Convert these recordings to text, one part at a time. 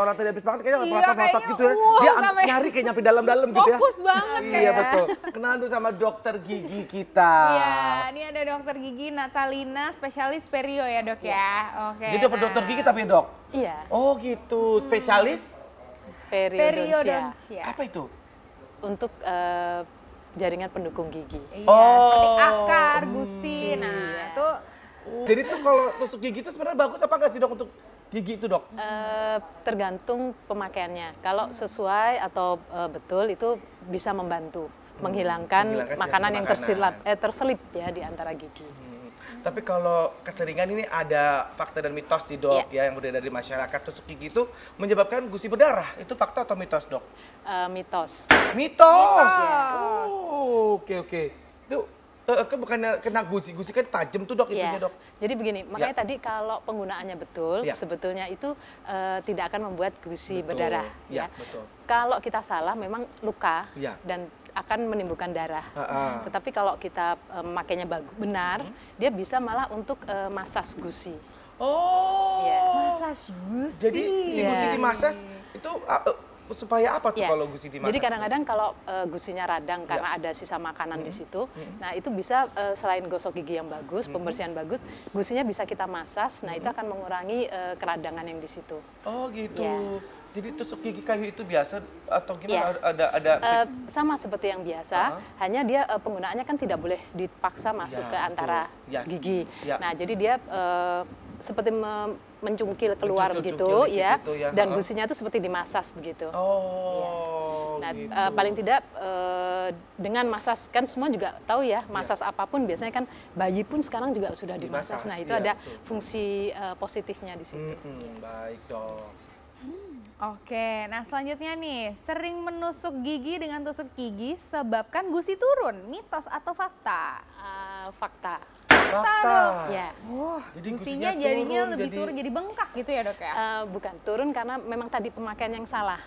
orang tadi habis makan kayaknya Iya, melotot gitu ya. kayaknya, Dia sampai nyari kayak nyampe dalam-dalam gitu ya. fokus banget Iya kayak. betul. Kenalan dulu sama dokter gigi kita. Iya, ini ada dokter gigi Natalina, spesialis perio ya dok ya. Oke. Jadi apa dokter gigi tapi dok? Iya, Oh gitu, spesialis? periodontia. Periodontia. Apa itu? Untuk jaringan pendukung gigi. Iya, Oh. seperti akar, gusi. Nah, itu Jadi tuh kalau tusuk gigi itu sebenarnya bagus apa nggak sih dok untuk gigi itu dok? Tergantung pemakaiannya. Kalau sesuai atau betul itu bisa membantu menghilangkan menghilangkan makanan yang sisa terselip ya di antara gigi. Tapi kalau keseringan ini ada fakta dan mitos di dok Iya. ya yang beredar di masyarakat, tusuk gigi itu menyebabkan gusi berdarah. Itu fakta atau mitos dok? Mitos. Mitos. Mitos. Oh, oke. Itu kan bukan kena gusi kan tajam tuh dok Iya. itunya dok. Jadi begini, makanya tadi kalau penggunaannya betul, Ya. sebetulnya itu tidak akan membuat gusi Betul. berdarah. Ya, Ya. betul. Kalau kita salah, memang luka Ya. dan akan menimbulkan darah. Ha-ha. Tetapi kalau kita memakainya benar, dia bisa malah untuk masas gusi. Oh. Iya. massage gusi. Jadi si Iya. gusi dimasas itu supaya apa tuh Ya. kalau gusi dimasas? Jadi kadang-kadang kalau gusinya radang karena ada sisa makanan di situ, nah itu bisa selain gosok gigi yang bagus, pembersihan bagus, gusinya bisa kita masas, nah itu akan mengurangi keradangan yang di situ. Oh gitu. Ya. Jadi tusuk gigi kayu itu biasa atau gimana? Ya. Ada Sama seperti yang biasa, hanya dia penggunaannya kan tidak boleh dipaksa masuk Ya, ke antara betul. Yes. gigi. Ya. Nah jadi dia seperti mencungkil keluar Mencungkil begitu ya, gitu ya, dan ha-ha. gusinya itu seperti dimasas begitu. Oh. Nah, gitu. paling tidak dengan masas, kan semua juga tahu ya, masas apapun biasanya kan bayi pun sekarang juga sudah dimasas. Dimasas, Nah, itu iya, ada betul. fungsi positifnya di situ. Baik dok. Oke, nah selanjutnya nih, sering menusuk gigi dengan tusuk gigi sebabkan gusi turun, mitos atau fakta? Fakta. Fakta. Ya. Wah, Jadi gusinya gusinya jadinya turun, lebih jadi- turun, jadi bengkak gitu ya dok ya? Bukan turun karena memang tadi pemakaian yang salah.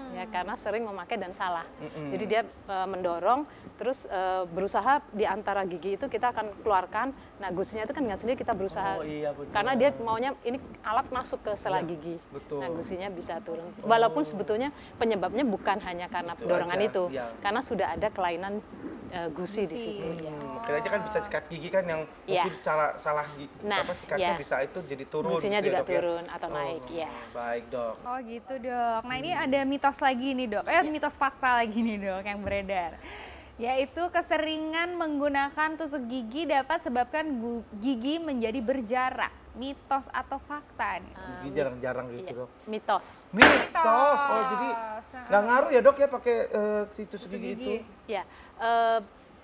Ya, karena sering memakai dan salah. Jadi dia mendorong, terus berusaha di antara gigi itu kita akan keluarkan. Nah, gusinya itu kan dengan sendiri kita berusaha. Oh, iya, betul. Karena dia maunya ini alat masuk ke sela gigi. betul. Nah, gusinya bisa turun. Walaupun sebetulnya penyebabnya bukan hanya karena Itu dorongan aja, itu, iya. karena sudah ada kelainan gusi di situ. Ya. Kira aja kan bisa sikat gigi kan yang Iya. mungkin cara salah Nah, sikatnya iya. bisa itu jadi turun. Gusinya gitu ya, juga dok, ya? turun atau naik, ya. Baik dok. Oh gitu dok. Nah ini ada mitos lagi nih dok, mitos fakta lagi nih dok yang beredar. Yaitu keseringan menggunakan tusuk gigi dapat sebabkan gigi menjadi berjarak. Mitos atau fakta nih? Gigi jarang-jarang gitu Iya. dok. Mitos. Mitos. Oh jadi nggak ngaruh ya dok ya pakai si tusuk gigi itu? Ya,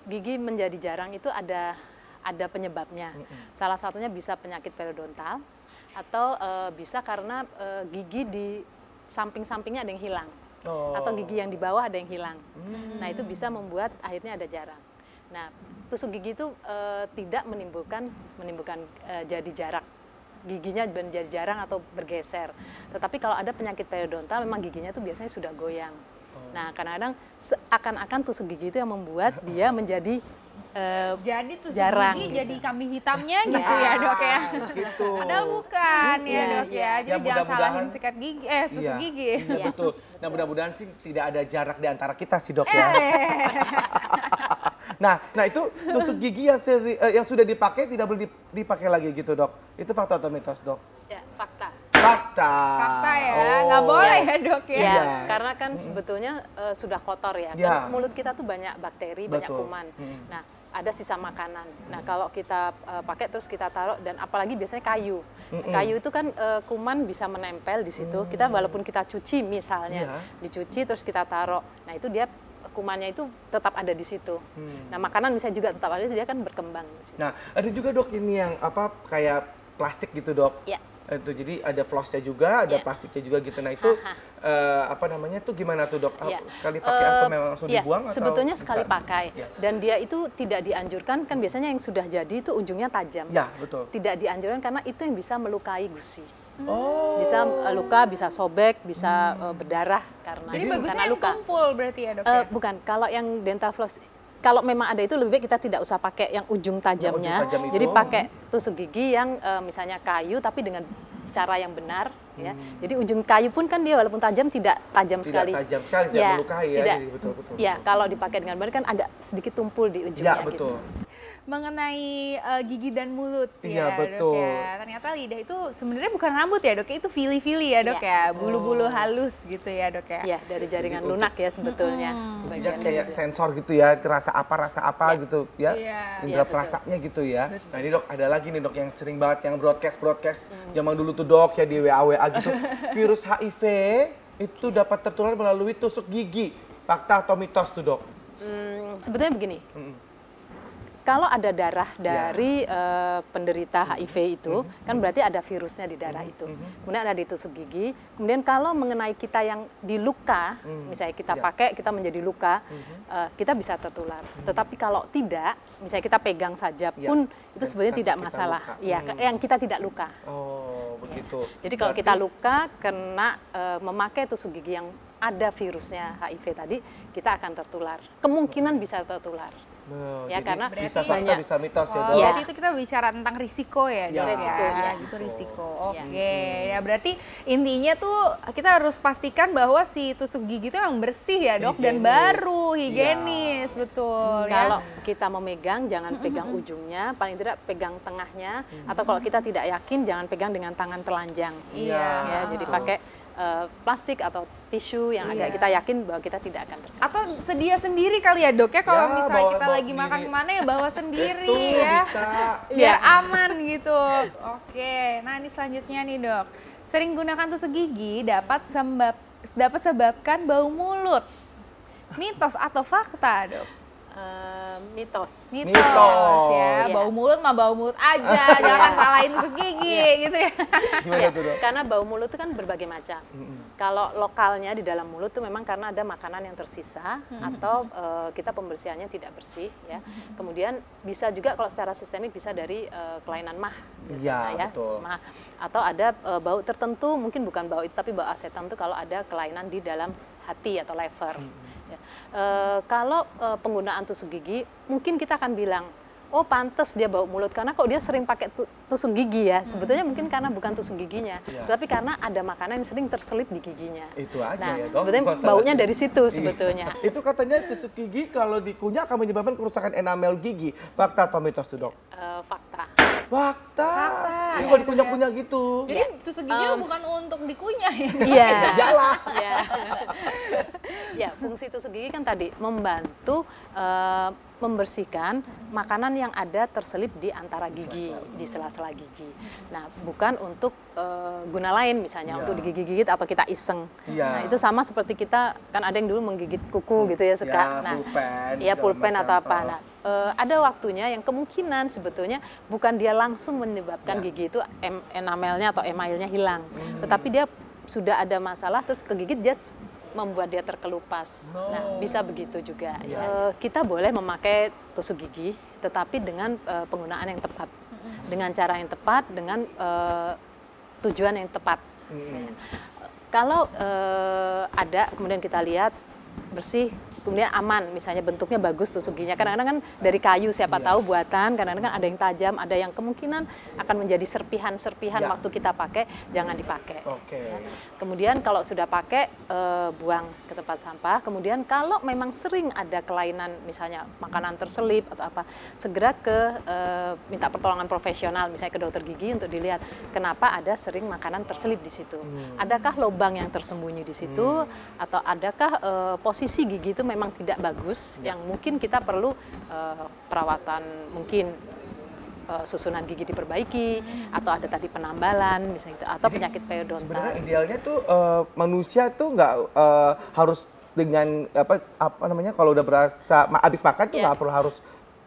gigi menjadi jarang itu ada penyebabnya. Salah satunya bisa penyakit periodontal atau bisa karena gigi di samping-sampingnya ada yang hilang. Oh. Atau gigi yang di bawah ada yang hilang. Nah, itu bisa membuat akhirnya ada jarang. Nah, tusuk gigi itu tidak menimbulkan jadi jarak. Giginya menjadi jarang atau bergeser. Tetapi kalau ada penyakit periodontal memang giginya itu biasanya sudah goyang. Nah, kadang-kadang seakan-akan tusuk gigi itu yang membuat dia menjadi Jadi tusuk jarang gigi gitu. jadi kambing hitamnya gitu ya dok ya? Gitu. Padahal bukan ya Iya, dok ya. iya. Jadi Ya, jangan mudah-mudahan- salahin sikat gigi, tusuk Iya. gigi. Iya betul. Nah mudah-mudahan sih tidak ada jarak di antara kita sih dok ya. Nah itu tusuk gigi yang sudah dipakai tidak boleh dipakai lagi gitu dok. Itu fakta atau mitos dok? ya, fakta. Fakta. Fakta ya, Oh. nggak boleh ya dok ya. Ya, Iya. karena kan sebetulnya sudah kotor ya. Iya. Kan mulut kita tuh banyak bakteri, banyak Betul. kuman. Nah, ada sisa makanan. Nah, kalau kita pakai terus kita taruh dan apalagi biasanya kayu. Kayu itu kan kuman bisa menempel di situ. Kita walaupun kita cuci misalnya, Iya. dicuci terus kita taruh. Nah, itu dia kumannya itu tetap ada di situ. Nah, makanan bisa juga tetap ada, dia kan berkembang di situ. Nah ada juga dok ini yang apa kayak plastik gitu dok. Ya. Itu jadi ada flossnya juga, ada Ya. plastiknya juga gitu. Nah itu apa namanya tuh gimana tuh dok? Ya. Sekali pakai atau memang langsung ya, dibuang? Atau sebetulnya bisa- sekali pakai. Ya. Dan dia itu tidak dianjurkan, kan biasanya yang sudah jadi itu ujungnya tajam. Ya betul. Tidak dianjurkan karena itu yang bisa melukai gusi. Oh. Bisa luka, bisa sobek, bisa berdarah karena Jadi bagusnya karena yang luka. tumpul berarti ya dok ya? Bukan, kalau yang dental floss, kalau memang ada itu lebih baik kita tidak usah pakai yang ujung tajamnya. tajam itu. Jadi pakai tusuk gigi yang misalnya kayu tapi dengan cara yang benar. Ya. Jadi ujung kayu pun kan dia walaupun tajam tidak tajam sekali. Tidak tajam sekali, tidak melukai ya. Tidak. Jadi betul. Ya, kalau dipakai dengan benar kan agak sedikit tumpul di ujungnya. Ya, betul. Gitu. Mengenai gigi dan mulut Iya, ya betul. Dok ya. Ternyata lidah itu sebenarnya bukan rambut ya Dok, itu fili-fili ya Dok ya, bulu-bulu halus gitu ya Dok ya. Ya, dari jaringan lunak ya sebetulnya. Intinya kayak sensor gitu ya, rasa apa gitu ya. Iya. Indra perasanya gitu ya. Nah ini Dok, ada lagi nih Dok yang sering banget yang broadcast zaman dulu tuh Dok ya di WA gitu. Virus HIV itu dapat tertular melalui tusuk gigi. Fakta atau mitos tuh Dok? Sebetulnya begini. Kalau ada darah dari penderita HIV itu, kan berarti ada virusnya di darah itu. Kemudian ada di tusuk gigi. Kemudian kalau mengenai kita yang di luka, misalnya kita pakai, kita menjadi luka, kita bisa tertular. Tetapi kalau tidak, misalnya kita pegang saja pun, itu sebenarnya tidak masalah. Ya, yang kita tidak luka. Oh, begitu. Jadi kalau kita luka kena memakai tusuk gigi yang ada virusnya HIV tadi, kita akan tertular. Kemungkinan bisa tertular. Ya, jadi karena bisa fakta, banyak. bisa mitos ya Oh, Dok? berarti itu kita bicara tentang risiko ya Dok Risiko, ya. ya. Itu risiko. Oke. Ya berarti intinya tuh kita harus pastikan bahwa si tusuk gigi itu memang bersih ya Dok dan Higienis. baru, higienis, betul Kalau ya. kita memegang, jangan pegang ujungnya, paling tidak pegang tengahnya, atau kalau kita tidak yakin, jangan pegang dengan tangan telanjang. Iya. Ya, jadi pakai plastik atau tisu yang agak kita yakin bahwa kita tidak akan terkena. Atau sedia sendiri kali ya Dok ya kalau Ya, misalnya kita bawa lagi sendiri. makan kemana ya bawa sendiri Betul, ya. bisa. Biar aman gitu. Oke, nah ini selanjutnya nih Dok. Sering gunakan tusuk gigi dapat sebabkan bau mulut. Mitos atau fakta Dok? Mitos. Mitos ya, Iya. bau mulut mah bau mulut aja, jangan salahin tusuk gigi gitu ya. Gimana tuh Dok? Karena bau mulut itu kan berbagai macam. Kalau lokalnya di dalam mulut itu memang karena ada makanan yang tersisa atau kita pembersihannya tidak bersih ya. Kemudian bisa juga kalau secara sistemik bisa dari kelainan mah biasanya ya. Betul. Mah. Atau ada bau tertentu, mungkin bukan bau itu tapi bau asetan itu kalau ada kelainan di dalam hati atau lever. Ya. Kalau penggunaan tusuk gigi, mungkin kita akan bilang, oh pantes dia bau mulut karena kok dia sering pakai tusuk gigi ya. Sebetulnya mungkin karena bukan tusuk giginya, tapi karena ada makanan yang sering terselip di giginya. Itu aja Nah, ya Dok. sebetulnya masalahnya. baunya dari situ sebetulnya. Itu katanya tusuk gigi kalau dikunyah akan menyebabkan kerusakan enamel gigi. Fakta atau mitos tuh Dok? Fakta. Fakta. Ini ya. kalau dikunyah-kunyah gitu. Jadi tusuk gigi bukan untuk dikunyah ya. Iya. Iyalah. Ya. Ya, fungsi tusuk gigi kan tadi membantu membersihkan makanan yang ada terselip di antara gigi, di sela-sela gigi. Nah, bukan untuk guna lain misalnya untuk digigit-gigit atau kita iseng. Nah, itu sama seperti kita kan ada yang dulu menggigit kuku gitu ya suka. Ya, Nah, pulpen, ya segala pulpen macam. atau apa. Nah, ada waktunya yang kemungkinan sebetulnya bukan dia langsung menyebabkan gigi itu enamelnya atau emailnya hilang, tetapi dia sudah ada masalah terus kegigit dia membuat dia terkelupas. Nah, bisa begitu juga. Kita boleh memakai tusuk gigi, tetapi dengan penggunaan yang tepat, dengan cara yang tepat, dengan tujuan yang tepat. Kalau ada kemudian kita lihat bersih, kemudian aman, misalnya bentuknya bagus tusuk giginya. Kadang-kadang kan dari kayu siapa tahu buatan, kadang-kadang kan ada yang tajam, ada yang kemungkinan akan menjadi serpihan-serpihan waktu kita pakai, jangan dipakai. Ya. Kemudian kalau sudah pakai, buang ke tempat sampah. Kemudian kalau memang sering ada kelainan, misalnya makanan terselip atau apa, segera ke minta pertolongan profesional, misalnya ke dokter gigi untuk dilihat kenapa ada sering makanan terselip di situ. Adakah lubang yang tersembunyi di situ, atau adakah posisi gigi itu memang tidak bagus, yang mungkin kita perlu perawatan, mungkin susunan gigi diperbaiki, atau ada tadi penambalan misalnya itu, atau penyakit periodontal. Sebenarnya idealnya tuh manusia tuh nggak harus dengan apa namanya kalau udah berasa habis makan tuh nggak perlu harus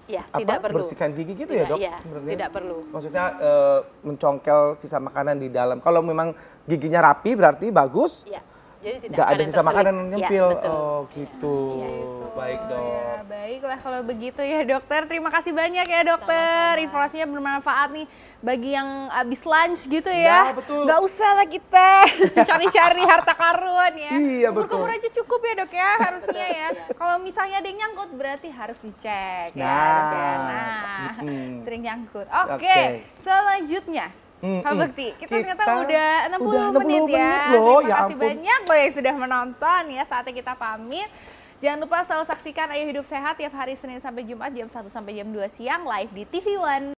tidak perlu bersihkan gigi gitu ya Dok? Sebenarnya tidak perlu. Maksudnya mencongkel sisa makanan di dalam. Kalau memang giginya rapi berarti bagus. Ya. Jadi tidak Nggak ada sisa makanan yang nyempil. Ya, Oh gitu. Baik Dok. Ya, baiklah kalau begitu ya dokter. Terima kasih banyak ya dokter. Informasinya bermanfaat nih bagi yang habis lunch gitu ya. Ya, betul. Nggak usah lah kita cari-cari harta karun ya. Iya, betul. Kumur aja cukup ya dok ya harusnya ya. Kalau misalnya ada yang nyangkut berarti harus dicek ya Nah. dok ya. Nah, sering nyangkut. Oke, selanjutnya Pak Bekti, kita ternyata udah 60 udah 60 menit ya. menit loh, Terima ya kasih ampun. banyak loh yang sudah menonton ya. Saatnya kita pamit. Jangan lupa selalu saksikan Ayo Hidup Sehat tiap hari Senin sampai Jumat jam 1 sampai jam 2 siang live di TV One.